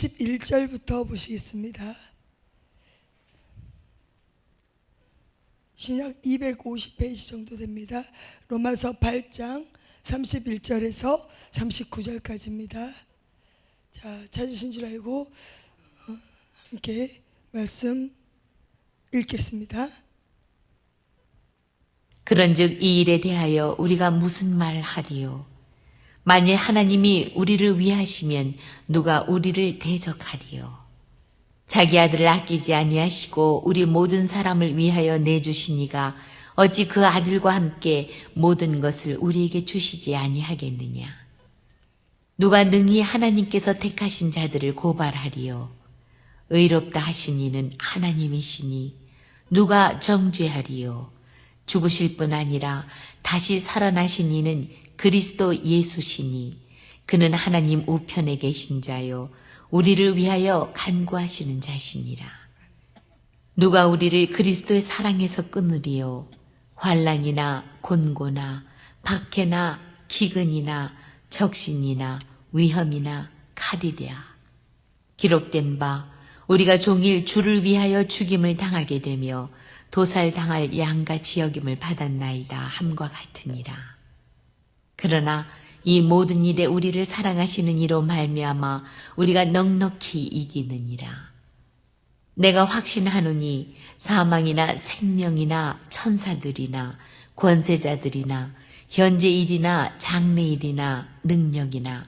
31절부터 보시겠습니다. 신약 250페이지 정도 됩니다. 로마서 8장 31절에서 39절까지입니다. 자, 찾으신 줄 알고 함께 말씀 읽겠습니다. 그런즉 이 일에 대하여 우리가 무슨 말을 하리요? 만일 하나님이 우리를 위하시면 누가 우리를 대적하리요? 자기 아들을 아끼지 아니하시고 우리 모든 사람을 위하여 내주시니가 어찌 그 아들과 함께 모든 것을 우리에게 주시지 아니하겠느냐? 누가 능히 하나님께서 택하신 자들을 고발하리요? 의롭다 하신 이는 하나님이시니 누가 정죄하리요? 죽으실 뿐 아니라 다시 살아나신 이는 그리스도 예수시니 그는 하나님 우편에 계신 자요 우리를 위하여 간구하시는 자시니라. 누가 우리를 그리스도의 사랑에서 끊으리요? 환난이나 곤고나 박해나 기근이나 적신이나 위험이나 칼이랴. 기록된 바 우리가 종일 주를 위하여 죽임을 당하게 되며 도살당할 양같이 여김을 받았나이다 함과 같으니라. 그러나 이 모든 일에 우리를 사랑하시는 이로 말미암아 우리가 넉넉히 이기느니라. 내가 확신하노니 사망이나 생명이나 천사들이나 권세자들이나 현재일이나 장래일이나 능력이나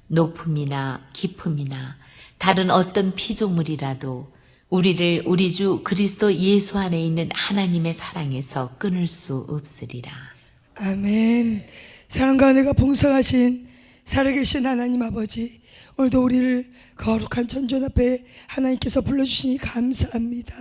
높음이나 깊음이나 다른 어떤 피조물이라도 우리를 우리 주 그리스도 예수 안에 있는 하나님의 사랑에서 끊을 수 없으리라. 아멘. 사랑과 은혜가 풍성하신 살아계신 하나님 아버지, 오늘도 우리를 거룩한 전전 앞에 하나님께서 불러주시니 감사합니다.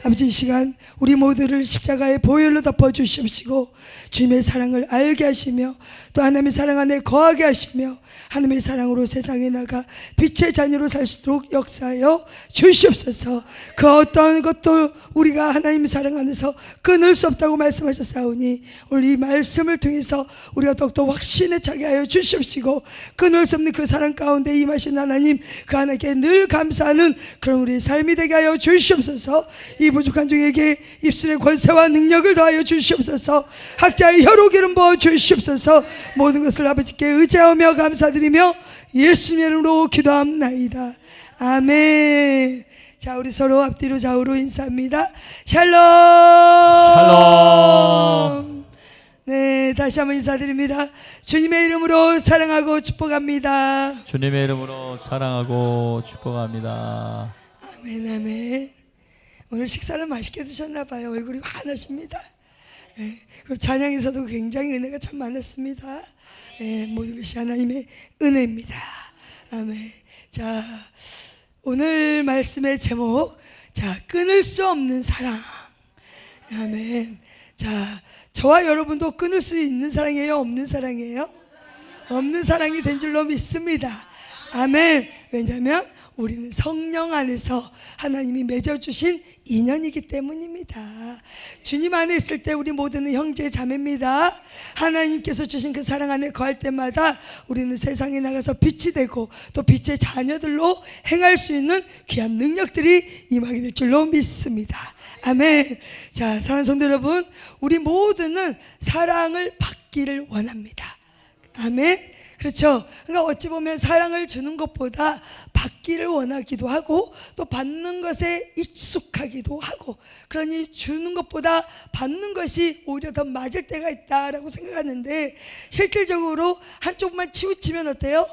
아버지, 이 시간 우리 모두를 십자가의 보혈로 덮어주시옵시고 주님의 사랑을 알게 하시며 또 하나님의 사랑 안에 거하게 하시며 하나님의 사랑으로 세상에 나가 빛의 자녀로 살 수 있도록 역사하여 주시옵소서. 그 어떤 것도 우리가 하나님의 사랑 안에서 끊을 수 없다고 말씀하셨사오니 오늘 이 말씀을 통해서 우리가 더욱더 확신에 차게 하여 주시옵시고 끊을 수 없는 그 사랑 가운데 임하신 하나님, 그 하나님께 늘 감사하는 그런 우리의 삶이 되게 하여 주시옵소서. 이 부족한 종에게 입술의 권세와 능력을 더하여 주시옵소서. 학자의 혀로 기름 부어 주시옵소서. 모든 것을 아버지께 의지하며 감사드리며 예수님의 이름으로 기도합나이다. 아멘. 자, 우리 서로 앞뒤로 좌우로 인사합니다. 샬롬. 샬롬. 네, 다시 한번 인사드립니다. 주님의 이름으로 사랑하고 축복합니다. 주님의 이름으로 사랑하고 축복합니다. 아멘, 아멘. 오늘 식사를 맛있게 드셨나 봐요. 얼굴이 환하십니다. 네, 그리고 찬양에서도 굉장히 은혜가 참 많았습니다. 네, 모든 것이 하나님의 은혜입니다. 아멘. 자, 오늘 말씀의 제목, 자, 끊을 수 없는 사랑. 아멘. 자, 저와 여러분도 끊을 수 있는 사랑이에요? 없는 사랑이에요? 없는 사랑이 된 줄로 믿습니다. 아멘. 왜냐하면 우리는 성령 안에서 하나님이 맺어주신 인연이기 때문입니다. 주님 안에 있을 때 우리 모두는 형제 자매입니다. 하나님께서 주신 그 사랑 안에 거할 때마다 우리는 세상에 나가서 빛이 되고 또 빛의 자녀들로 행할 수 있는 귀한 능력들이 임하게 될 줄로 믿습니다. 아멘. 자, 사랑하는 성도 여러분, 우리 모두는 사랑을 받기를 원합니다. 아멘. 그렇죠. 그러니까 어찌 보면 사랑을 주는 것보다 받기를 원하기도 하고 또 받는 것에 익숙하기도 하고, 그러니 주는 것보다 받는 것이 오히려 더 맞을 때가 있다라고 생각하는데, 실질적으로 한쪽만 치우치면 어때요?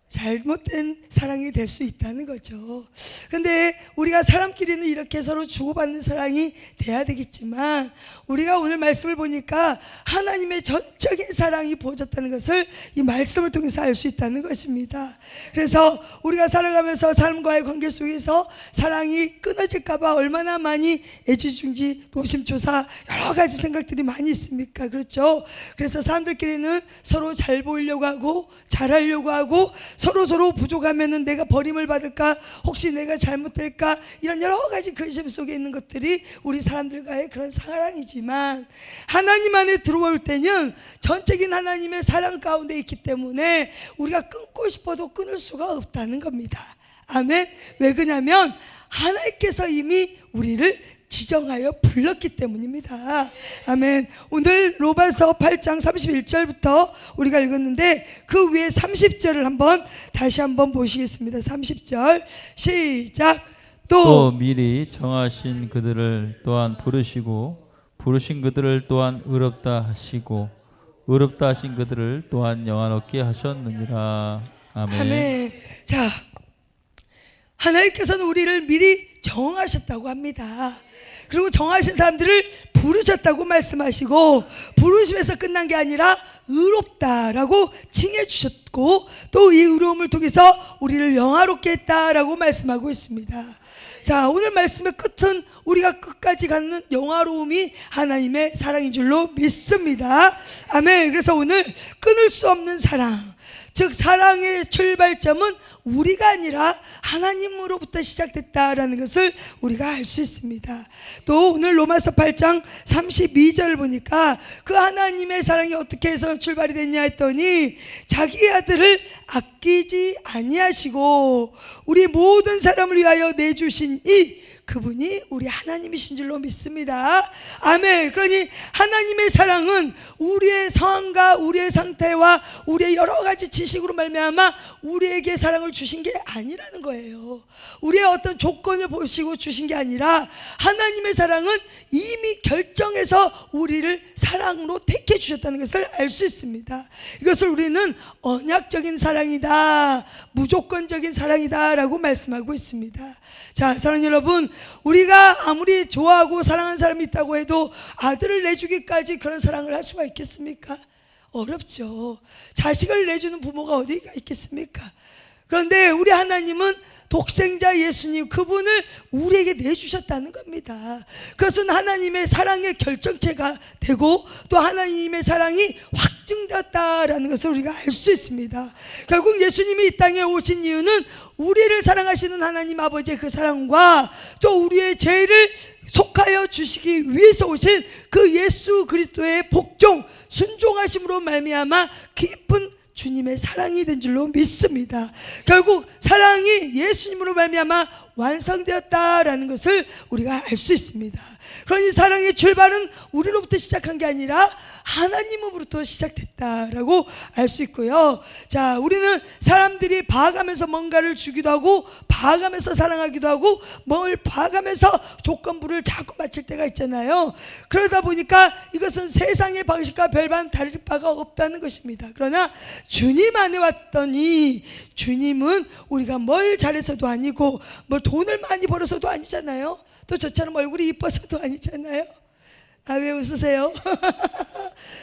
잘못된 사랑이 될 수 있다는 거죠. 근데 우리가 사람끼리는 이렇게 서로 주고받는 사랑이 돼야 되겠지만, 우리가 오늘 말씀을 보니까 하나님의 전적인 사랑이 부어졌다는 것을 이 말씀을 통해서 알 수 있다는 것입니다. 그래서 우리가 살아가면서 사람과의 관계 속에서 사랑이 끊어질까 봐 얼마나 많이 애지중지, 노심초사 여러 가지 생각들이 많이 있습니까? 그렇죠. 그래서 사람들끼리는 서로 잘 보이려고 하고 잘하려고 하고, 서로 부족하면은 내가 버림을 받을까, 혹시 내가 잘못될까, 이런 여러 가지 근심 속에 있는 것들이 우리 사람들과의 그런 사랑이지만, 하나님 안에 들어올 때는 전적인 하나님의 사랑 가운데 있기 때문에 우리가 끊고 싶어도 끊을 수가 없다는 겁니다. 아멘. 왜 그러냐면 하나님께서 이미 우리를 지정하여 불렀기 때문입니다. 아멘. 오늘 로마서 8장 31절부터 우리가 읽었는데 그 위에 30절을 다시 한번 보시겠습니다. 30절 시작. 또 미리 정하신 그들을 또한 부르시고 부르신 그들을 또한 의롭다 하시고 의롭다 하신 그들을 또한 영화롭게 하셨느니라. 아멘. 아멘. 자, 하나님께서는 우리를 미리 정하셨다고 합니다. 그리고 정하신 사람들을 부르셨다고 말씀하시고 부르심에서 끝난 게 아니라 의롭다라고 칭해 주셨고 또 이 의로움을 통해서 우리를 영화롭게 했다라고 말씀하고 있습니다. 자, 오늘 말씀의 끝은 우리가 끝까지 갖는 영화로움이 하나님의 사랑인 줄로 믿습니다. 아멘. 그래서 오늘 끊을 수 없는 사랑, 즉 사랑의 출발점은 우리가 아니라 하나님으로부터 시작됐다라는 것을 우리가 알 수 있습니다. 또 오늘 로마서 8장 32절을 보니까 그 하나님의 사랑이 어떻게 해서 출발이 됐냐 했더니 자기 아들을 아끼지 아니하시고 우리 모든 사람을 위하여 내주신 그분이 우리 하나님이신 줄로 믿습니다. 아멘. 그러니 하나님의 사랑은 우리의 상황과 우리의 상태와 우리의 여러 가지 지식으로 말미암아 우리에게 사랑을 주신 게 아니라는 거예요. 우리의 어떤 조건을 보시고 주신 게 아니라 하나님의 사랑은 이미 결정해서 우리를 사랑으로 택해 주셨다는 것을 알 수 있습니다. 이것을 우리는 언약적인 사랑이다, 무조건적인 사랑이다 라고 말씀하고 있습니다. 자, 사랑하는 여러분, 우리가 아무리 좋아하고 사랑하는 사람이 있다고 해도 아들을 내주기까지 그런 사랑을 할 수가 있겠습니까? 어렵죠. 자식을 내주는 부모가 어디가 있겠습니까? 그런데 우리 하나님은 독생자 예수님 그분을 우리에게 내주셨다는 겁니다. 그것은 하나님의 사랑의 결정체가 되고 또 하나님의 사랑이 확증되었다라는 것을 우리가 알 수 있습니다. 결국 예수님이 이 땅에 오신 이유는 우리를 사랑하시는 하나님 아버지의 그 사랑과 또 우리의 죄를 속하여 주시기 위해서 오신 그 예수 그리스도의 복종 순종하심으로 말미암아 깊은 주님의 사랑이 된 줄로 믿습니다. 결국 사랑이 예수님으로 말미암아 완성되었다라는 것을 우리가 알 수 있습니다. 그러니 사랑의 출발은 우리로부터 시작한 게 아니라 하나님으로부터 시작됐다라고 알 수 있고요. 자, 우리는 사람들이 봐가면서 뭔가를 주기도 하고 봐가면서 사랑하기도 하고 뭘 봐가면서 조건부를 자꾸 맞출 때가 있잖아요. 그러다 보니까 이것은 세상의 방식과 별반 다를 바가 없다는 것입니다. 그러나 주님 안에 왔더니 주님은 우리가 뭘 잘해서도 아니고 뭘 돈을 많이 벌어서도 아니잖아요. 또 저처럼 얼굴이 이뻐서도 아니잖아요. 아, 왜 웃으세요?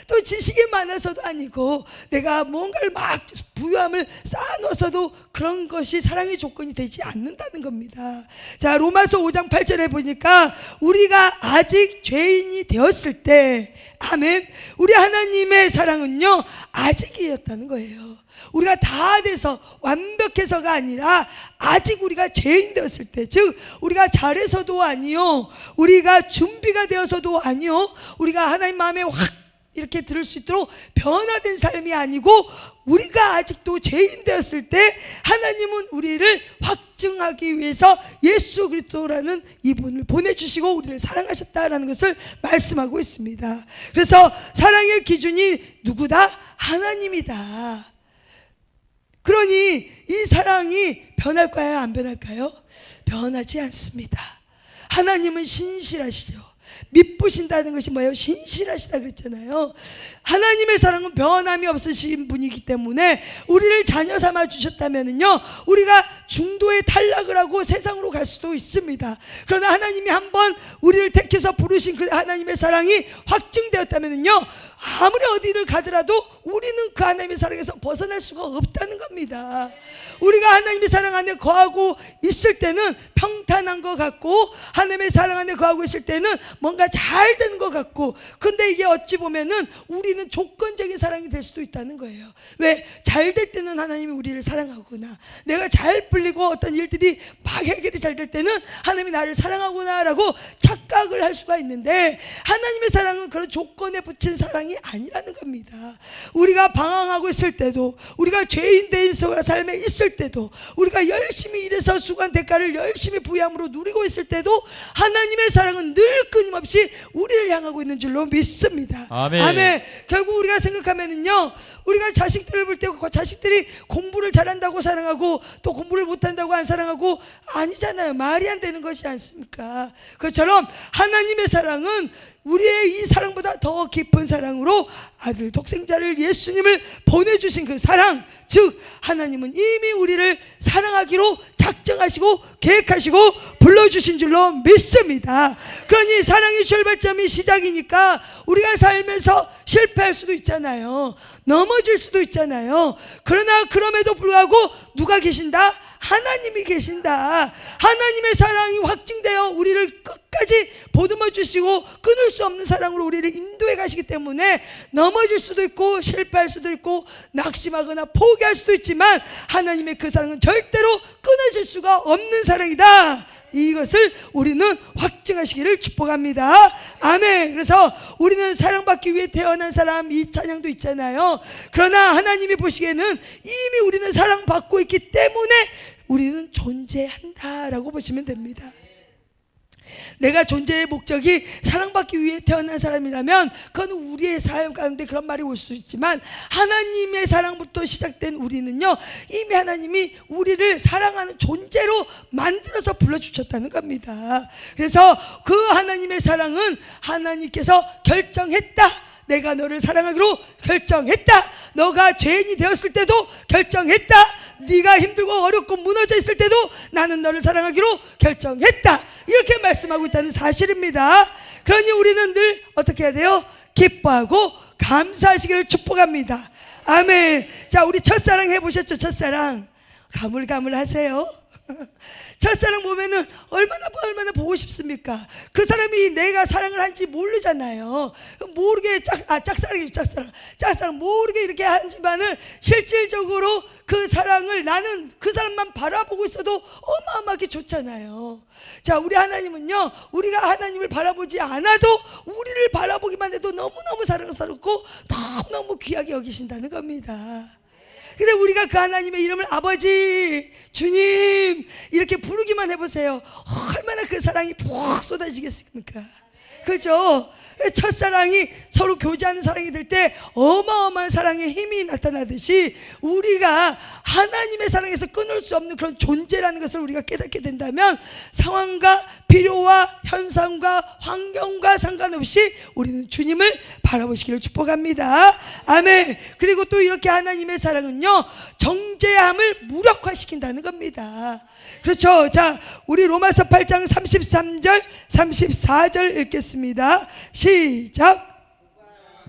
또 지식이 많아서도 아니고 내가 뭔가를 막 부유함을 쌓아놓아서도 그런 것이 사랑의 조건이 되지 않는다는 겁니다. 자, 로마서 5장 8절에 보니까 우리가 아직 죄인이 되었을 때 아멘, 우리 하나님의 사랑은요 아직이었다는 거예요. 우리가 다 돼서 완벽해서가 아니라 아직 우리가 죄인 되었을 때, 즉 우리가 잘해서도 아니요, 우리가 준비가 되어서도 아니요, 우리가 하나님 마음에 확 이렇게 들을 수 있도록 변화된 삶이 아니고 우리가 아직도 죄인 되었을 때 하나님은 우리를 확증하기 위해서 예수 그리스도라는 이분을 보내주시고 우리를 사랑하셨다라는 것을 말씀하고 있습니다. 그래서 사랑의 기준이 누구다? 하나님이다. 그러니 이 사랑이 변할까요? 안 변할까요? 변하지 않습니다. 하나님은 신실하시죠. 미쁘신다는 것이 뭐예요? 신실하시다 그랬잖아요. 하나님의 사랑은 변함이 없으신 분이기 때문에 우리를 자녀 삼아 주셨다면요 우리가 중도에 탈락을 하고 세상으로 갈 수도 있습니다. 그러나 하나님이 한번 우리를 택해서 부르신 그 하나님의 사랑이 확증되었다면요 아무리 어디를 가더라도 우리는 그 하나님의 사랑에서 벗어날 수가 없다는 겁니다. 우리가 하나님의 사랑 안에 거하고 있을 때는 평탄한 것 같고 하나님의 사랑 안에 거하고 있을 때는 뭔가 잘 되는 것 같고, 근데 이게 어찌 보면은 우리는 조건적인 사랑이 될 수도 있다는 거예요. 왜? 잘 될 때는 하나님이 우리를 사랑하구나, 내가 잘 풀리고 어떤 일들이 막 해결이 잘 될 때는 하나님이 나를 사랑하구나 라고 착각을 할 수가 있는데 하나님의 사랑은 그런 조건에 붙인 사랑이 사랑이 아니라는 겁니다. 우리가 방황하고 있을 때도, 우리가 죄인 된 삶에 있을 때도, 우리가 열심히 일해서 수고한 대가를 열심히 부여함으로 누리고 있을 때도 하나님의 사랑은 늘 끊임없이 우리를 향하고 있는 줄로 믿습니다. 아멘. 결국 우리가 생각하면은요, 우리가 자식들을 볼 때 자식들이 공부를 잘한다고 사랑하고 또 공부를 못한다고 안 사랑하고 아니잖아요. 말이 안 되는 것이 않습니까? 그처럼 하나님의 사랑은 우리의 이 사랑보다 더 깊은 사랑으로 아들 독생자를 예수님을 보내주신 그 사랑, 즉 하나님은 이미 우리를 사랑하기로 작정하시고 계획하시고 불러주신 줄로 믿습니다. 그러니 사랑의 출발점이 시작이니까 우리가 살면서 실패할 수도 있잖아요. 넘어질 수도 있잖아요. 그러나 그럼에도 불구하고 누가 계신다? 하나님이 계신다. 하나님의 사랑이 확증되어 우리를 끝까지 보듬어 주시고 끊을 수 없는 사랑으로 우리를 인도해 가시기 때문에 넘어질 수도 있고 실패할 수도 있고 낙심하거나 포기할 수도 있지만 하나님의 그 사랑은 절대로 끊어질 수가 없는 사랑이다. 이것을 우리는 확증하시기를 축복합니다. 아멘. 그래서 우리는 사랑받기 위해 태어난 사람, 이 찬양도 있잖아요. 그러나 하나님이 보시기에는 이미 우리는 사랑받고 있기 때문에 우리는 존재한다라고 보시면 됩니다. 내가 존재의 목적이 사랑받기 위해 태어난 사람이라면 그건 우리의 삶 가운데 그런 말이 올 수 있지만 하나님의 사랑부터 시작된 우리는요, 이미 하나님이 우리를 사랑하는 존재로 만들어서 불러주셨다는 겁니다. 그래서 그 하나님의 사랑은 하나님께서 결정했다. 내가 너를 사랑하기로 결정했다. 너가 죄인이 되었을 때도 결정했다. 네가 힘들고 어렵고 무너져 있을 때도 나는 너를 사랑하기로 결정했다. 이렇게 말씀하고 있다는 사실입니다. 그러니 우리는 늘 어떻게 해야 돼요? 기뻐하고 감사하시기를 축복합니다. 아멘. 자, 우리 첫사랑 해보셨죠? 첫사랑 가물가물하세요. 첫사랑 보면은 얼마나 보고 싶습니까? 그 사람이 내가 사랑을 한지 모르잖아요. 모르게 짝사랑 모르게 이렇게 하지만은 실질적으로 그 사랑을 나는 그 사람만 바라보고 있어도 어마어마하게 좋잖아요. 자, 우리 하나님은요, 우리가 하나님을 바라보지 않아도 우리를 바라보기만 해도 너무너무 사랑스럽고 너무너무 귀하게 여기신다는 겁니다. 근데 우리가 그 하나님의 이름을 아버지, 주님 이렇게 부르기만 해보세요. 얼마나 그 사랑이 푹 쏟아지겠습니까? 그죠? 첫사랑이 서로 교제하는 사랑이 될 때 어마어마한 사랑의 힘이 나타나듯이 우리가 하나님의 사랑에서 끊을 수 없는 그런 존재라는 것을 우리가 깨닫게 된다면 상황과 필요와 현상과 환경과 상관없이 우리는 주님을 바라보시기를 축복합니다. 아멘. 그리고 또 이렇게 하나님의 사랑은요, 정죄함을 무력화시킨다는 겁니다. 그렇죠. 자, 우리 로마서 8장 33절 34절 읽겠습니다. 시작.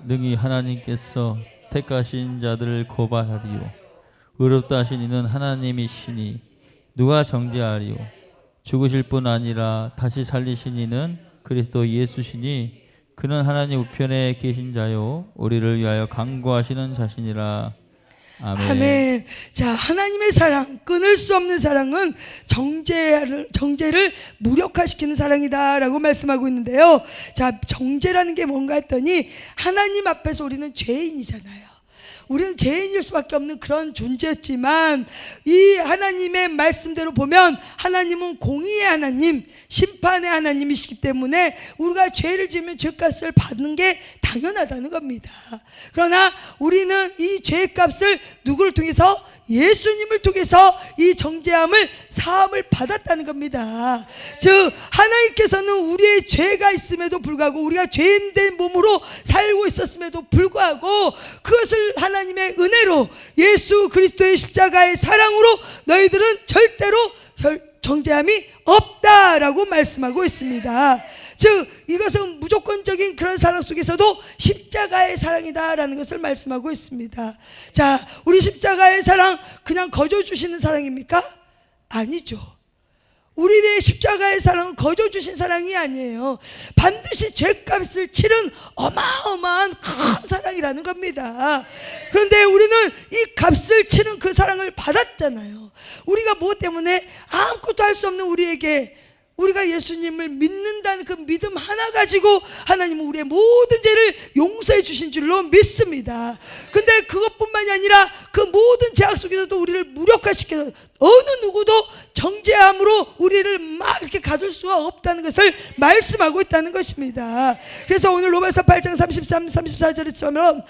능히 하나님께서 택하신 자들을 고발하리요 의롭다 하신 이는 하나님이시니 누가 정죄하리요 죽으실 뿐 아니라 다시 살리신 이는 그리스도 예수시니 그는 하나님 우편에 계신 자요 우리를 위하여 간구하시는 자시니라. 아멘. 아멘. 자, 하나님의 사랑, 끊을 수 없는 사랑은 정죄를 무력화시키는 사랑이다라고 말씀하고 있는데요. 자, 정죄라는 게 뭔가 했더니 하나님 앞에서 우리는 죄인이잖아요. 우리는 죄인일 수밖에 없는 그런 존재였지만 이 하나님의 말씀대로 보면 하나님은 공의의 하나님, 심판의 하나님이시기 때문에 우리가 죄를 지으면 죄값을 받는 게 당연하다는 겁니다. 그러나 우리는 이 죄값을 누구를 통해서? 예수님을 통해서 이 정죄함을 사함을 받았다는 겁니다. 즉 하나님께서는 우리의 죄가 있음에도 불구하고 우리가 죄인된 몸으로 살고 있었음에도 불구하고 그것을 하나님의 은혜로 예수 그리스도의 십자가의 사랑으로 너희들은 절대로 정죄함이 없다라고 말씀하고 있습니다. 즉 이것은 무조건적인 그런 사랑 속에서도 십자가의 사랑이다라는 것을 말씀하고 있습니다. 자, 우리 십자가의 사랑 그냥 거저 주시는 사랑입니까? 아니죠. 우리의 십자가의 사랑은 거저 주신 사랑이 아니에요. 반드시 죄값을 치른 어마어마한 큰 사랑이라는 겁니다. 그런데 우리는 이 값을 치른 그 사랑을 받았잖아요. 우리가 무엇 때문에 아무것도 할 수 없는 우리에게 우리가 예수님을 믿는다는 그 믿음 하나 가지고 하나님은 우리의 모든 죄를 용서해 주신 줄로 믿습니다. 근데 그것뿐만이 아니라 그 모든 죄악 속에서도 우리를 무력화시켜서 어느 누구도 정죄함으로 우리를 막 이렇게 가둘 수가 없다는 것을 말씀하고 있다는 것입니다. 그래서 오늘 로마서 8장 33, 34절처럼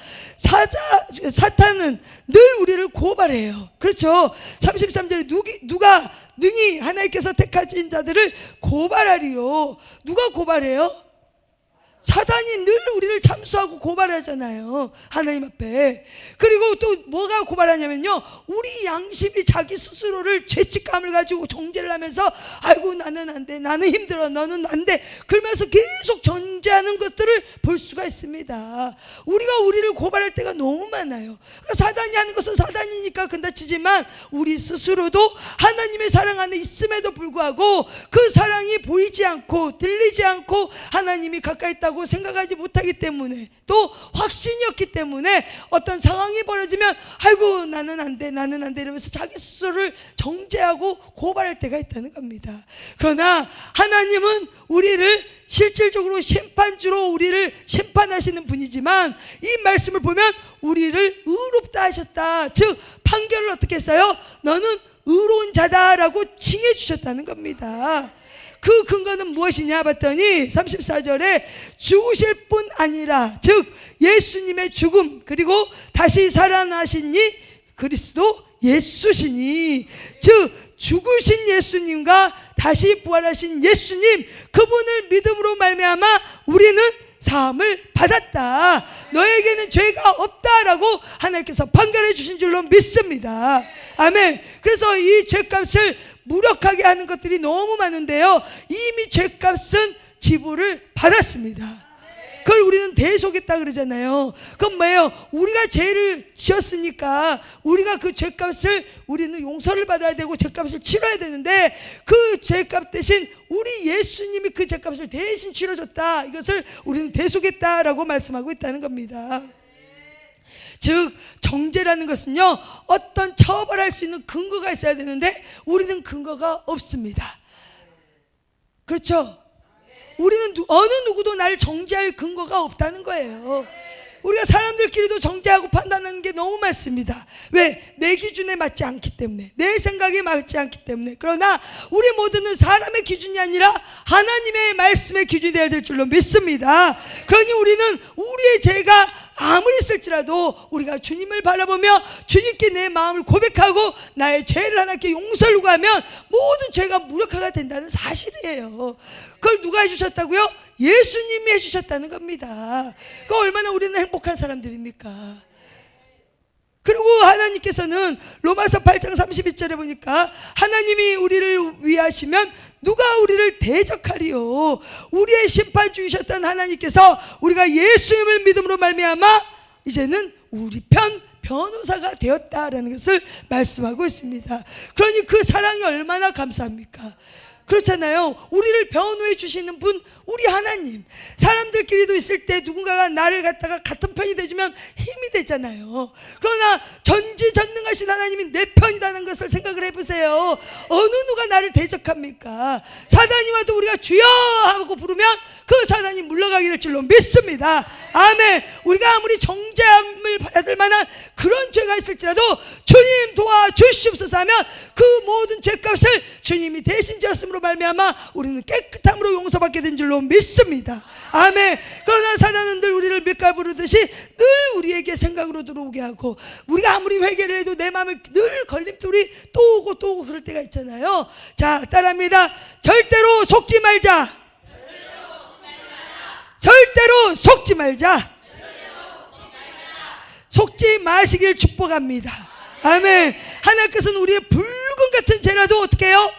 사탄은 늘 우리를 고발해요. 그렇죠? 33절에 누가 능히 하나님께서 택하신 자들을 고발하리요. 누가 고발해요? 사단이 늘 우리를 참수하고 고발하잖아요, 하나님 앞에. 그리고 또 뭐가 고발하냐면요, 우리 양심이 자기 스스로를 죄책감을 가지고 정죄를 하면서 아이고 나는 안 돼, 나는 힘들어, 너는 안 돼, 그러면서 계속 정죄하는 것들을 볼 수가 있습니다. 우리가 우리를 고발할 때가 너무 많아요. 그러니까 사단이 하는 것은 사단이니까 근다치지만 우리 스스로도 하나님의 사랑 안에 있음에도 불구하고 그 사랑이 보이지 않고 들리지 않고 하나님이 가까이 있다고 생각하지 못하기 때문에, 또 확신이 없기 때문에 어떤 상황이 벌어지면 아이고 나는 안 돼, 나는 안 돼 이러면서 자기 스스로를 정죄하고 고발할 때가 있다는 겁니다. 그러나 하나님은 우리를 실질적으로 심판주로 우리를 심판하시는 분이지만 이 말씀을 보면 우리를 의롭다 하셨다, 즉 판결을 어떻게 했어요? 너는 의로운 자다라고 칭해 주셨다는 겁니다. 그 근거는 무엇이냐 봤더니 34절에 죽으실 뿐 아니라, 즉 예수님의 죽음 그리고 다시 살아나시니 그리스도 예수시니, 즉 죽으신 예수님과 다시 부활하신 예수님, 그분을 믿음으로 말미암아 우리는 사함을 받았다, 너에게는 죄가 없다라고 하나님께서 판결해 주신 줄로 믿습니다. 아멘. 그래서 이 죄값을 무력하게 하는 것들이 너무 많은데요, 이미 죄값은 지불을 받았습니다. 그걸 우리는 대속했다 그러잖아요. 그건 뭐예요? 우리가 죄를 지었으니까 우리가 그 죄값을, 우리는 용서를 받아야 되고 죄값을 치러야 되는데 그 죄값 대신 우리 예수님이 그 죄값을 대신 치러줬다, 이것을 우리는 대속했다라고 말씀하고 있다는 겁니다. 즉 정죄라는 것은요, 어떤 처벌할 수 있는 근거가 있어야 되는데 우리는 근거가 없습니다. 그렇죠? 우리는 어느 누구도 나를 정죄할 근거가 없다는 거예요. 우리가 사람들끼리도 정죄하고 판단하는 게 너무 많습니다. 왜? 내 기준에 맞지 않기 때문에, 내 생각에 맞지 않기 때문에. 그러나 우리 모두는 사람의 기준이 아니라 하나님의 말씀의 기준이 되어야 될 줄로 믿습니다. 그러니 우리는 우리의 죄가 아무리 있을지라도 우리가 주님을 바라보며 주님께 내 마음을 고백하고 나의 죄를 하나님께 용서를 구하면 모든 죄가 무력화가 된다는 사실이에요. 그걸 누가 해주셨다고요? 예수님이 해주셨다는 겁니다. 그 얼마나 우리는 행복한 사람들입니까? 그리고 하나님께서는 로마서 8장 32절에 보니까 하나님이 우리를 위하시면 누가 우리를 대적하리요. 우리의 심판주이셨던 하나님께서 우리가 예수님을 믿음으로 말미암아 이제는 우리 편 변호사가 되었다라는 것을 말씀하고 있습니다. 그러니 그 사랑이 얼마나 감사합니까? 그렇잖아요. 우리를 변호해 주시는 분, 우리 하나님. 사람들끼리도 있을 때 누군가가 나를 갖다가 같은 편이 돼주면 힘이 되잖아요. 그러나 전지전능하신 하나님이 내 편이라는 것을 생각을 해보세요. 어느 누가 나를 대적합니까? 사단이 와도 우리가 주여 하고 부르면 그 사단이 물러가게 될 줄로 믿습니다. 아멘. 우리가 아무리 정죄함을 받을 만한 그런 죄가 있을지라도 주님 도와주시옵소서 하면 그 모든 죄값을 주님이 대신 지었음으로 말미암아 우리는 깨끗함으로 용서받게 된 줄로 믿습니다. 아멘. 그러나 사단은 늘 우리를 밀가 부르듯이 늘 우리에게 생각으로 들어오게 하고, 우리가 아무리 회개를 해도 내 마음에 늘 걸림돌이 또 오고 또 오고 그럴 때가 있잖아요. 자, 따라합니다. 절대로 속지 말자. 절대로 속지 말자. 속지 마시길 축복합니다. 아멘. 하나님께서는 우리의 붉은 같은 죄라도 어떻게 해요?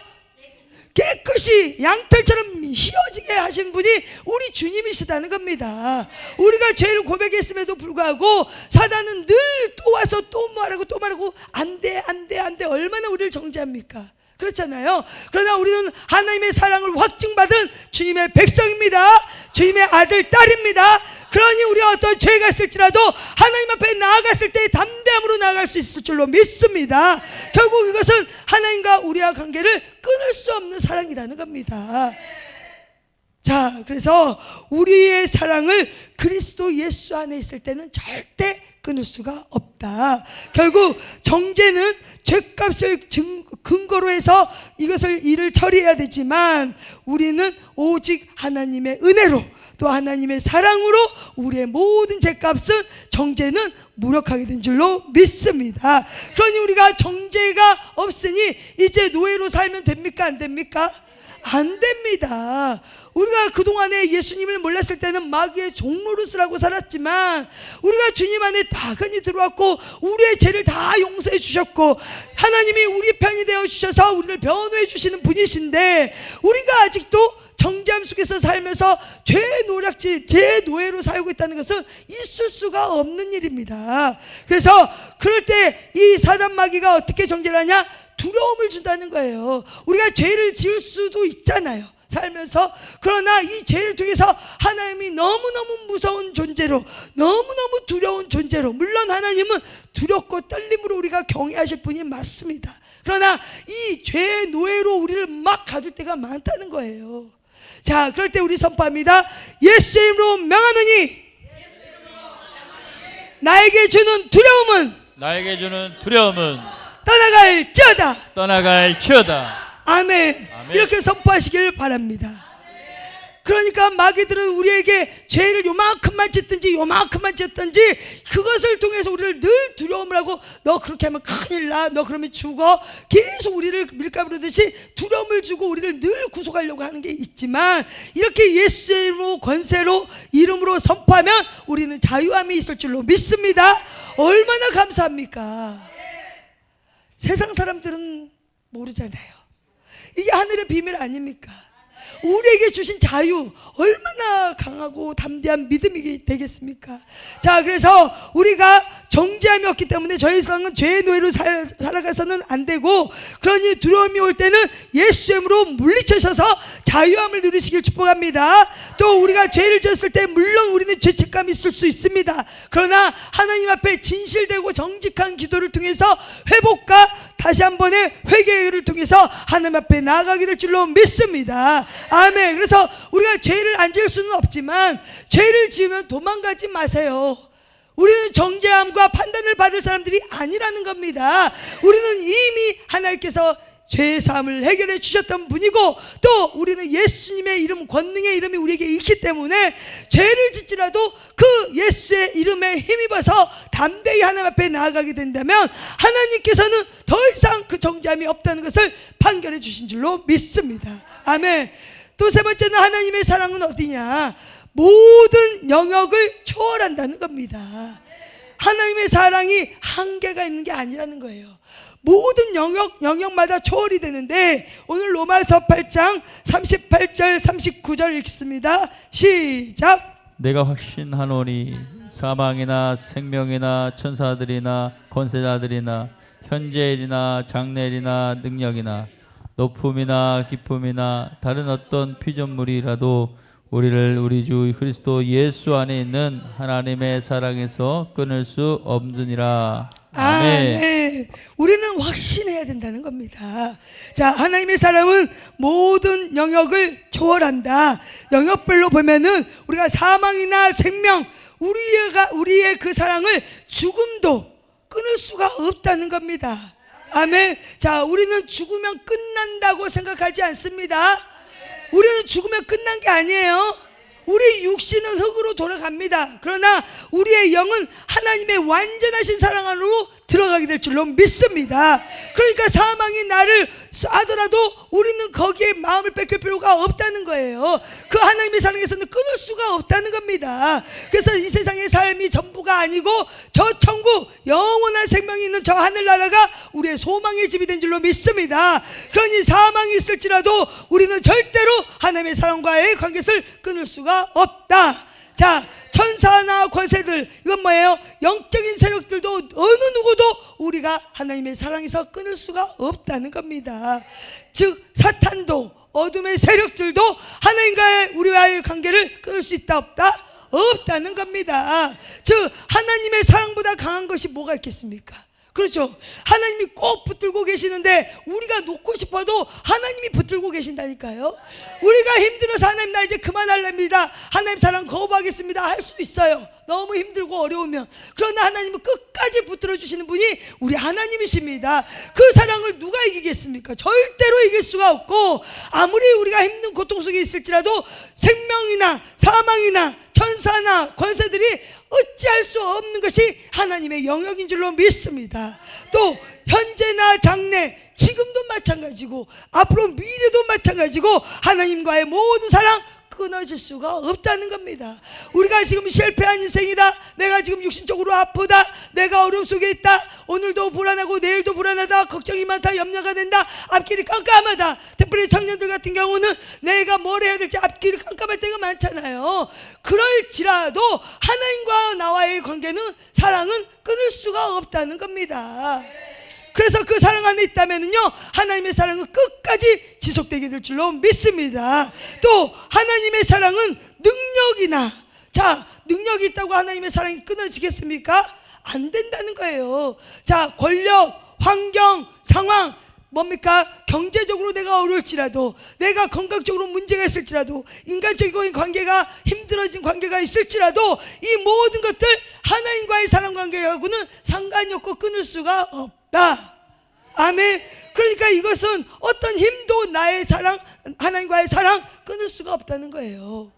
깨끗이 양털처럼 휘어지게 하신 분이 우리 주님이시다는 겁니다. 우리가 죄를 고백했음에도 불구하고 사단은 늘 또 와서 또 말하고 또 말하고 안 돼, 안 돼, 안 돼, 얼마나 우리를 정죄합니까? 그렇잖아요. 그러나 우리는 하나님의 사랑을 확증받은 주님의 백성입니다. 주님의 아들, 딸입니다. 그러니 우리가 어떤 죄가 있을지라도 하나님 앞에 나아갔을 때 담대함으로 나아갈 수 있을 줄로 믿습니다. 결국 이것은 하나님과 우리와 관계를 끊을 수 없는 사랑이라는 겁니다. 자, 그래서 우리의 사랑을 그리스도 예수 안에 있을 때는 절대 끊을 수가 없다. 결국 정죄는 죄값을 근거로 해서 일을 처리해야 되지만 우리는 오직 하나님의 은혜로 또 하나님의 사랑으로 우리의 모든 죄값은 정죄는 무력하게 된 줄로 믿습니다. 그러니 우리가 정죄가 없으니 이제 노예로 살면 됩니까? 안 됩니까? 안 됩니다. 우리가 그동안에 예수님을 몰랐을 때는 마귀의 종노릇을 살았지만 우리가 주님 안에 다근히 들어왔고 우리의 죄를 다 용서해 주셨고 하나님이 우리 편이 되어 주셔서 우리를 변호해 주시는 분이신데 우리가 아직도 정죄함 속에서 살면서 죄 노예로 살고 있다는 것은 있을 수가 없는 일입니다. 그래서 그럴 때 이 사단 마귀가 어떻게 정죄를 하냐? 두려움을 준다는 거예요. 우리가 죄를 지을 수도 있잖아요, 살면서. 그러나 이 죄를 통해서 하나님이 너무너무 무서운 존재로, 너무너무 두려운 존재로, 물론 하나님은 두렵고 떨림으로 우리가 경외하실 분이 맞습니다. 그러나 이 죄의 노예로 우리를 막 가둘 때가 많다는 거예요. 자, 그럴 때 우리 선포합니다. 예수의 이름으로 명하노니 나에게 주는 두려움은 떠나갈지어다. 아멘. 이렇게 선포하시길 바랍니다. 그러니까 마귀들은 우리에게 죄를 요만큼만 짓든지 그것을 통해서 우리를 늘 두려움을 하고 너 그렇게 하면 큰일 나, 너 그러면 죽어, 계속 우리를 밀가부르듯이 두려움을 주고 우리를 늘 구속하려고 하는 게 있지만 이렇게 예수의 이름으로, 권세로, 이름으로 선포하면 우리는 자유함이 있을 줄로 믿습니다. 얼마나 감사합니까? 세상 사람들은 모르잖아요. 이게 하늘의 비밀 아닙니까? 우리에게 주신 자유 얼마나 강하고 담대한 믿음이 되겠습니까? 자, 그래서 우리가 정죄함이 없기 때문에 저희 세상은 죄의 노예로 살아가서는 안 되고, 그러니 두려움이 올 때는 예수의 이름으로 물리쳐셔서 자유함을 누리시길 축복합니다. 또 우리가 죄를 지었을 때 물론 우리는 죄책감이 있을 수 있습니다. 그러나 하나님 앞에 진실되고 정직한 기도를 통해서 회복과 다시 한번의 회개를 통해서 하나님 앞에 나아가게 될 줄로 믿습니다. 아멘. 그래서 우리가 죄를 안 지을 수는 없지만 죄를 지으면 도망가지 마세요. 우리는 정죄함과 판단을 받을 사람들이 아니라는 겁니다. 우리는 이미 하나님께서 죄의 사함을 해결해 주셨던 분이고, 또 우리는 예수님의 이름, 권능의 이름이 우리에게 있기 때문에 죄를 짓지라도 그 예수의 이름에 힘입어서 담대히 하나님 앞에 나아가게 된다면 하나님께서는 더 이상 그 정죄함이 없다는 것을 판결해 주신 줄로 믿습니다. 아멘. 또 세 번째는 하나님의 사랑은 어디냐? 모든 영역을 초월한다는 겁니다. 하나님의 사랑이 한계가 있는 게 아니라는 거예요. 모든 영역마다 초월이 되는데, 오늘 로마서 8장 38절 39절 읽습니다. 시작. 내가 확신하노니 사망이나 생명이나 천사들이나 권세자들이나 현재일이나 장래일이나 능력이나 높음이나 깊음이나 다른 어떤 피조물이라도 우리를 우리 주 그리스도 예수 안에 있는 하나님의 사랑에서 끊을 수 없느니라. 아멘. 네. 우리는 확신해야 된다는 겁니다. 자, 하나님의 사랑은 모든 영역을 초월한다. 영역별로 보면은 우리가 사망이나 생명, 우리의 그 사랑을 죽음도 끊을 수가 없다는 겁니다. 아멘. 자, 우리는 죽으면 끝난다고 생각하지 않습니다. 우리는 죽으면 끝난 게 아니에요. 우리 육신은 흙으로 돌아갑니다. 그러나 우리의 영은 하나님의 완전하신 사랑 안으로 들어가게 될 줄로 믿습니다. 그러니까 사망이 나를 쏴더라도 우리는 거기에 마음을 뺏길 필요가 없다는 거예요. 그 하나님의 사랑에서는 끊을 수가 없다는 겁니다. 그래서 이 세상의 삶이 전부가 아니고 저 천국, 영원한 생명이 있는 저 하늘나라가 우리의 소망의 집이 된 줄로 믿습니다. 그러니 사망이 있을지라도 우리는 절대로 하나님의 사랑과의 관계를 끊을 수가 없다. 자, 천사나 권세들, 이건 뭐예요? 영적인 세력들도 어느 누구도 우리가 하나님의 사랑에서 끊을 수가 없다는 겁니다. 즉 사탄도 어둠의 세력들도 하나님과의 우리와의 관계를 끊을 수 있다 없다? 없다는 겁니다. 즉 하나님의 사랑보다 강한 것이 뭐가 있겠습니까? 그렇죠. 하나님이 꼭 붙들고 계시는데 우리가 놓고 싶어도 하나님이 붙들고 계신다니까요. 우리가 힘들어서 하나님 나 이제 그만할랍니다, 하나님 사랑 거부하겠습니다 할 수 있어요. 너무 힘들고 어려우면. 그러나 하나님은 끝까지 붙들어 주시는 분이 우리 하나님이십니다. 그 사랑을 누가 이기겠습니까? 절대로 이길 수가 없고, 아무리 우리가 힘든 고통 속에 있을지라도 생명이나 사망이나 천사나 권세들이 어찌할 수 없는 것이 하나님의 영역인 줄로 믿습니다. 또 현재나 장래, 지금도 마찬가지고 앞으로 미래도 마찬가지고 하나님과의 모든 사랑 끊어질 수가 없다는 겁니다. 우리가 지금 실패한 인생이다, 내가 지금 육신적으로 아프다, 내가 어려움 속에 있다, 오늘도 불안하고 내일도 불안하다, 걱정이 많다, 염려가 된다, 앞길이 깜깜하다. 특별히 청년들 같은 경우는 내가 뭘 해야 될지 앞길이 깜깜할 때가 많잖아요. 그럴지라도 하나님과 나와의 관계는, 사랑은 끊을 수가 없다는 겁니다. 그래서 그 사랑 안에 있다면요, 하나님의 사랑은 끝까지 지속되게 될 줄로 믿습니다. 또 하나님의 사랑은 능력이나, 자, 능력이 있다고 하나님의 사랑이 끊어지겠습니까? 안 된다는 거예요. 자, 권력, 환경, 상황, 뭡니까? 경제적으로 내가 어려울지라도, 내가 건강적으로 문제가 있을지라도, 인간적인 관계가 힘들어진 관계가 있을지라도, 이 모든 것들 하나님과의 사랑 관계하고는 상관이 없고 끊을 수가 없다. 아멘. 그러니까 이것은 어떤 힘도 나의 사랑, 하나님과의 사랑 끊을 수가 없다는 거예요.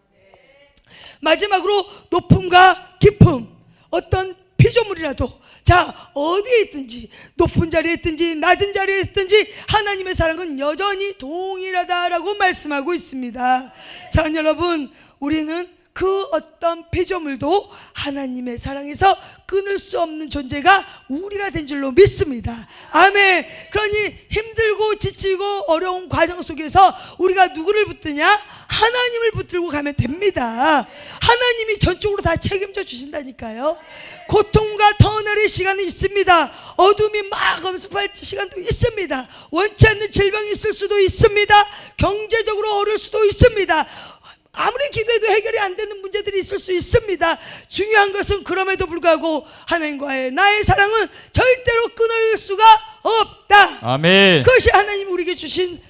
마지막으로 높음과 깊음, 어떤 피조물이라도, 자, 어디에 있든지, 높은 자리에 있든지 낮은 자리에 있든지 하나님의 사랑은 여전히 동일하다라고 말씀하고 있습니다. 사랑 여러분, 우리는 그 어떤 피조물도 하나님의 사랑에서 끊을 수 없는 존재가 우리가 된 줄로 믿습니다. 아멘. 그러니 힘들고 지치고 어려운 과정 속에서 우리가 누구를 붙드냐? 하나님을 붙들고 가면 됩니다. 하나님이 전적으로 다 책임져 주신다니까요. 고통과 터널의 시간이 있습니다. 어둠이 막 엄습할 시간도 있습니다. 원치 않는 질병이 있을 수도 있습니다. 경제적으로 어려울 수도 있습니다. 아무리 기도해도 해결이 안 되는 문제들이 있을 수 있습니다. 중요한 것은 그럼에도 불구하고 하나님과의 나의 사랑은 절대로 끊을 수가 없다. 아멘. 그것이 하나님이 우리에게 주신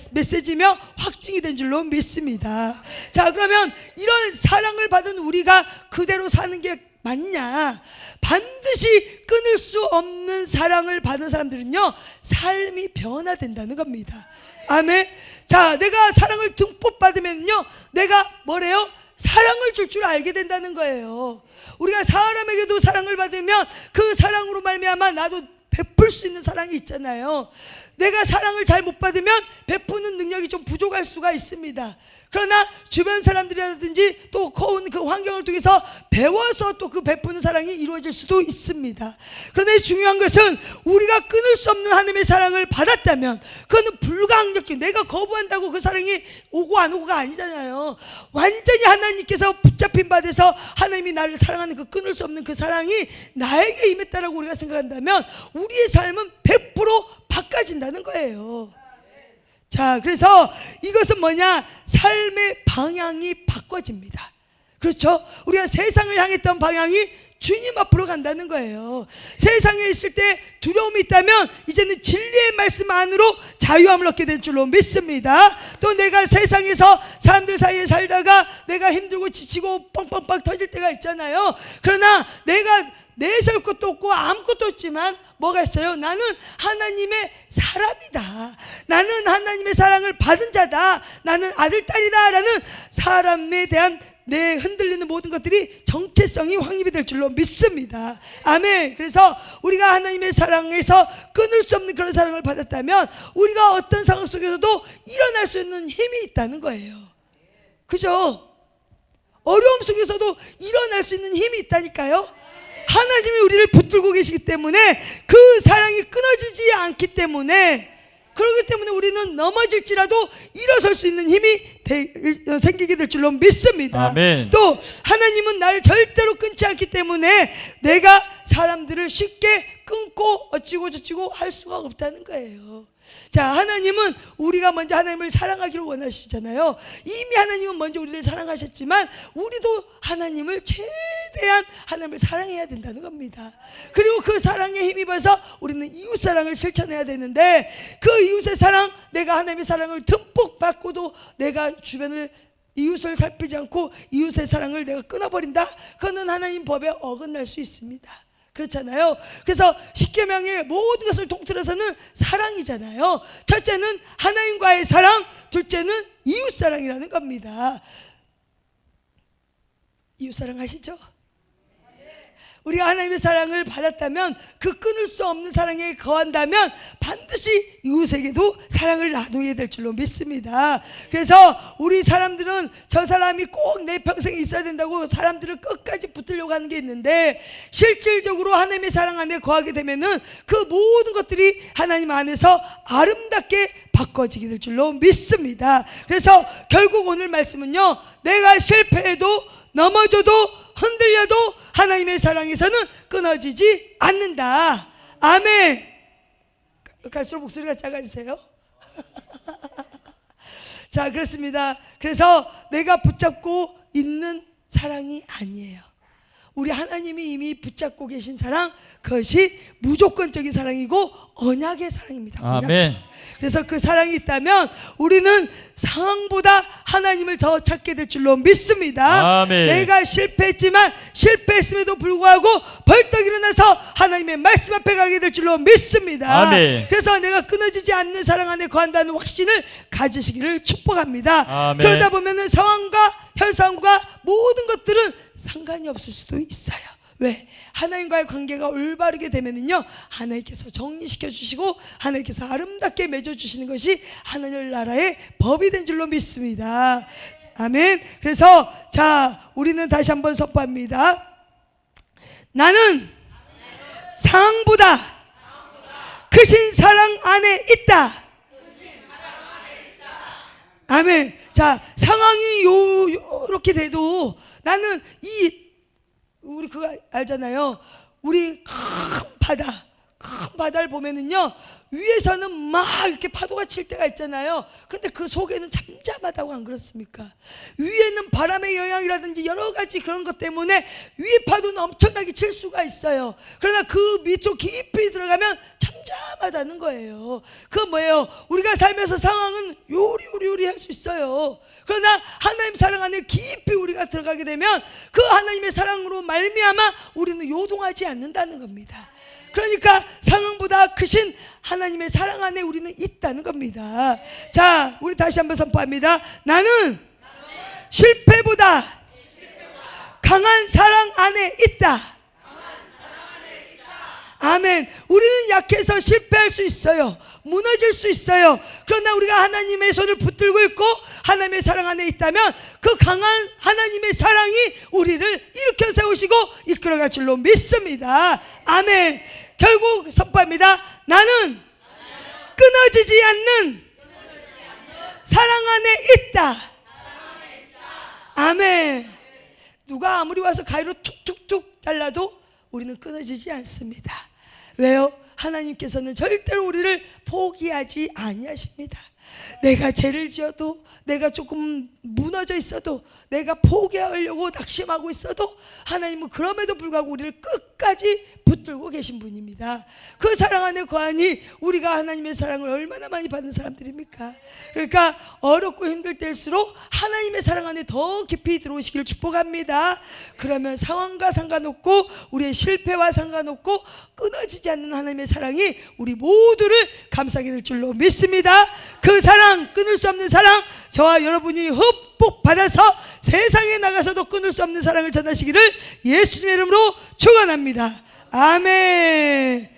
메시지며 확증이 된 줄로 믿습니다. 자, 그러면 이런 사랑을 받은 우리가 그대로 사는 게 맞냐? 반드시 끊을 수 없는 사랑을 받은 사람들은요, 삶이 변화된다는 겁니다. 아멘. 자, 내가 사랑을 듬뿍 받으면요, 내가 뭐래요? 사랑을 줄 줄 알게 된다는 거예요. 우리가 사람에게도 사랑을 받으면 그 사랑으로 말미암아 나도 베풀 수 있는 사랑이 있잖아요. 내가 사랑을 잘 못 받으면 베푸는 능력이 좀 부족할 수가 있습니다. 그러나 주변 사람들이라든지 또 그 환경을 통해서 배워서 또 그 베푸는 사랑이 이루어질 수도 있습니다. 그런데 중요한 것은 우리가 끊을 수 없는 하나님의 사랑을 받았다면 그거는 불가항력적인, 내가 거부한다고 그 사랑이 오고 안 오고가 아니잖아요. 완전히 하나님께서 붙잡힌 바 돼서 하나님이 나를 사랑하는 그 끊을 수 없는 그 사랑이 나에게 임했다라고 우리가 생각한다면 우리의 삶은 100% 바꿔진다는 거예요. 자, 그래서 이것은 뭐냐? 삶의 방향이 바꿔집니다. 그렇죠? 우리가 세상을 향했던 방향이 주님 앞으로 간다는 거예요. 세상에 있을 때 두려움이 있다면 이제는 진리의 말씀 안으로 자유함을 얻게 될 줄로 믿습니다. 또 내가 세상에서 사람들 사이에 살다가 내가 힘들고 지치고 뻥뻥뻥 터질 때가 있잖아요. 그러나 내가 내세울 것도 없고 아무것도 없지만 뭐가 있어요? 나는 하나님의 사람이다, 나는 하나님의 사랑을 받은 자다, 나는 아들 딸이다 라는 사람에 대한 내 흔들리는 모든 것들이 정체성이 확립이 될 줄로 믿습니다. 아멘. 그래서 우리가 하나님의 사랑에서 끊을 수 없는 그런 사랑을 받았다면 우리가 어떤 상황 속에서도 일어날 수 있는 힘이 있다는 거예요. 그죠? 어려움 속에서도 일어날 수 있는 힘이 있다니까요. 하나님이 우리를 붙들고 계시기 때문에, 그 사랑이 끊어지지 않기 때문에, 그렇기 때문에 우리는 넘어질지라도 일어설 수 있는 힘이 생기게 될 줄로 믿습니다. 아멘. 또 하나님은 나를 절대로 끊지 않기 때문에 내가 사람들을 쉽게 끊고 어찌고 저찌고 할 수가 없다는 거예요. 자, 하나님은 우리가 먼저 하나님을 사랑하기를 원하시잖아요. 이미 하나님은 먼저 우리를 사랑하셨지만 우리도 하나님을 최대한 하나님을 사랑해야 된다는 겁니다. 그리고 그 사랑에 힘입어서 우리는 이웃 사랑을 실천해야 되는데, 그 이웃의 사랑, 내가 하나님의 사랑을 듬뿍 받고도 내가 주변을 이웃을 살피지 않고 이웃의 사랑을 내가 끊어버린다? 그거는 하나님 법에 어긋날 수 있습니다. 그렇잖아요. 그래서 십계명의 모든 것을 통틀어서는 사랑이잖아요. 첫째는 하나님과의 사랑, 둘째는 이웃 사랑이라는 겁니다. 이웃 사랑 하시죠? 우리가 하나님의 사랑을 받았다면, 그 끊을 수 없는 사랑에 거한다면 반드시 이웃에게도 사랑을 나누게 될 줄로 믿습니다. 그래서 우리 사람들은 저 사람이 꼭 내 평생에 있어야 된다고 사람들을 끝까지 붙들려고 하는 게 있는데, 실질적으로 하나님의 사랑 안에 거하게 되면은 그 모든 것들이 하나님 안에서 아름답게 바꿔지게 될 줄로 믿습니다. 그래서 결국 오늘 말씀은요, 내가 실패해도 넘어져도 흔들려도 하나님의 사랑에서는 끊어지지 않는다. 아멘. 갈수록 목소리가 작아지세요. 자, 그렇습니다. 그래서 내가 붙잡고 있는 사랑이 아니에요. 우리 하나님이 이미 붙잡고 계신 사랑, 그것이 무조건적인 사랑이고 언약의 사랑입니다. 아멘. 그래서 그 사랑이 있다면 우리는 상황보다 하나님을 더 찾게 될 줄로 믿습니다. 아멘. 내가 실패했지만 실패했음에도 불구하고 벌떡 일어나서 하나님의 말씀 앞에 가게 될 줄로 믿습니다. 아멘. 그래서 내가 끊어지지 않는 사랑 안에 거한다는 확신을 가지시기를 축복합니다. 아멘. 그러다 보면은 상황과 현상과 모든 것들은 상관이 없을 수도 있어요. 왜? 하나님과의 관계가 올바르게 되면은요, 하나님께서 정리시켜 주시고 하나님께서 아름답게 맺어 주시는 것이 하나님 나라의 법이 된 줄로 믿습니다. 아멘. 그래서 자, 우리는 다시 한번 선포합니다. 나는 상황보다 크신 사랑 안에 있다. 아멘. 자, 상황이 요렇게 돼도 나는 우리 그거 알잖아요. 우리 큰 바다를 보면은요, 위에서는 막 이렇게 파도가 칠 때가 있잖아요. 근데 그 속에는 잠잠하다고, 안 그렇습니까? 위에는 바람의 영향이라든지 여러 가지 그런 것 때문에 위에 파도는 엄청나게 칠 수가 있어요. 그러나 그 밑으로 깊이 들어가면 잠잠하다는 거예요. 그건 뭐예요? 우리가 살면서 상황은 요리 할 수 있어요. 그러나 하나님 사랑 안에 깊이 우리가 들어가게 되면 그 하나님의 사랑으로 말미암아 우리는 요동하지 않는다는 겁니다. 그러니까 상황보다 크신 하나님의 사랑 안에 우리는 있다는 겁니다. 자, 우리 다시 한번 선포합니다. 나는 실패보다 강한 사랑 안에 있다. 아멘. 우리는 약해서 실패할 수 있어요. 무너질 수 있어요. 그러나 우리가 하나님의 손을 붙들고 있고 하나님의 사랑 안에 있다면 그 강한 하나님의 사랑이 우리를 일으켜 세우시고 이끌어갈 줄로 믿습니다. 아멘. 결국 선포합니다. 나는 끊어지지 않는 사랑 안에 있다. 아멘. 누가 아무리 와서 가위로 툭툭툭 잘라도 우리는 끊어지지 않습니다. 왜요? 하나님께서는 절대로 우리를 포기하지 아니하십니다. 내가 죄를 지어도, 내가 조금 무너져 있어도, 내가 포기하려고 낙심하고 있어도 하나님은 그럼에도 불구하고 우리를 끝까지 붙들고 계신 분입니다. 그 사랑 안에 거하니 우리가 하나님의 사랑을 얼마나 많이 받는 사람들입니까? 그러니까 어렵고 힘들 때일수록 하나님의 사랑 안에 더 깊이 들어오시기를 축복합니다. 그러면 상황과 상관없고 우리의 실패와 상관없고 끊어지지 않는 하나님의 사랑이 우리 모두를 감싸게 될 줄로 믿습니다. 그 사랑, 끊을 수 없는 사랑, 저와 여러분이 흠뻑 받아서 세상에 나가서도 끊을 수 없는 사랑을 전하시기를 예수님의 이름으로 축원합니다. 아멘.